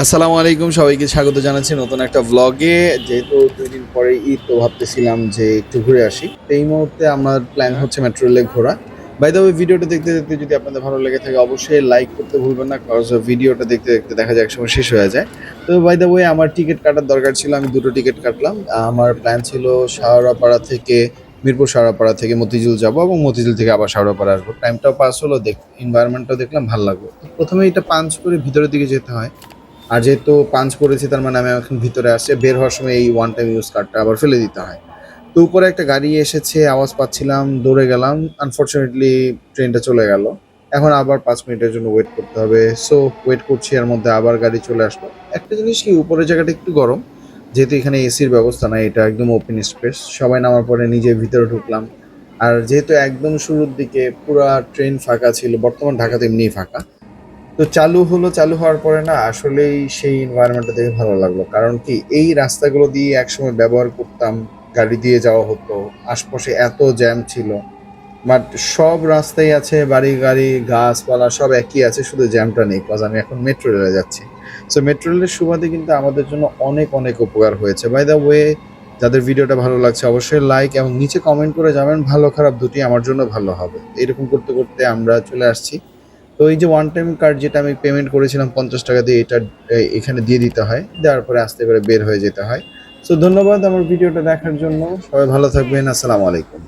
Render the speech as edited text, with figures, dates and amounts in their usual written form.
আসসালামু আলাইকুম, সবাইকে স্বাগত জানাচ্ছি নতুন একটা ভ্লগে। যেহেতু 2 দিন পরে ঈদ, তো ভাবতেছিলাম যে একটু ঘুরে আসি। তো এই মুহূর্তে আমার প্ল্যান হচ্ছে মেট্রো রেলে ঘোরা। বাই দ্য ওয়ে, ভিডিওটা দেখতে, দেখতে যদি আপনাদের ভালো লেগে থাকে অবশ্যই লাইক করতে ভুলবেন না। কজ ভিডিওটা দেখতে, দেখতে দেখা যায় একসময় শেষ হয়ে যায়। তো বাই দ্য ওয়ে, আমার টিকেট কাটার দরকার ছিল। আমি 2 টো টিকেট কাটলাম। আমার প্ল্যান ছিল শাহরাপাড়া থেকে মিরপুর শাহরাপাড়া থেকে মতিঝিল যাবো এবং মতিঝিল থেকে আবার শাহরাপাড়া আসবো। টাইমটাও পাস হলো, এনভায়রনমেন্টটাও দেখলাম, ভাল লাগলো। তো ১ম এ এটা পাঞ্চ করে ভিতরের দিকে যেতে হয়। আর যেহেতু পাঞ্চ করেছি তার মানে আমি এখন ভিতরে আসছে, বের হওয়ার সময় এই ওয়ান টাইম ইউজ কার্ডটা আবার ফেলে দিতে হয়। তো উপরে একটা গাড়ি এসেছে, আওয়াজ পাচ্ছিলাম, দৌড়ে গেলাম। আনফরচুনেটলি ট্রেনটা চলে গেল। এখন আবার ৫ মিনিটের জন্য ওয়েট করতে হবে। সো ওয়েট করছি, এর মধ্যে আবার গাড়ি চলে আসলো। একটা জিনিস কি, উপরের জায়গাটা একটু গরম, যেহেতু এখানে এসির ব্যবস্থা নাই, এটা একদম ওপেন স্পেস। সবাই নামার পরে নিজে ভিতরে ঢুকলাম। আর যেহেতু একদম শুরুর দিকে পুরা ট্রেন ফাঁকা ছিল, বর্তমান ঢাকাতে এমনিই ফাঁকা। তো চালু হলো, চালু হওয়ার পরে না আসলেই সেই এনভায়রনমেন্টটা দেখে ভালো লাগলো। কারণ কি, এই রাস্তাগুলো দিয়ে একসময় ব্যবহার করতাম, গাড়ি দিয়ে যাওয়া হতো, আশপাশে এত জ্যাম ছিল। বাট সব রাস্তায় আছে বাড়ি গাড়ি, গাছপালা সব একই আছে, শুধু জ্যামটা নেই। কজ আমি এখন মেট্রো রেলে যাচ্ছি। সো মেট্রো রেলের সুবাদে কিন্তু আমাদের জন্য অনেক অনেক উপকার হয়েছে। বাই দ্য ওয়ে, যাদের ভিডিওটা ভালো লাগছে অবশ্যই লাইক এবং নিচে কমেন্ট করে যাবেন, ভালো খারাপ দুটি আমার জন্য ভালো হবে। এরকম করতে করতে আমরা চলে আসছি। তো এই যে ওয়ান টাইম কার্ড যেটা আমি পেমেন্ট করেছিলাম ৫০ টাকা দিয়ে, এটা এখানে দিয়ে দিতে হয়। দেওয়ার পরে আস্তে করে বের হয়ে যেতে হয়। সো ধন্যবাদ আমার ভিডিওটা দেখার জন্য। সবাই ভালো থাকবেন। আসসালামু আলাইকুম।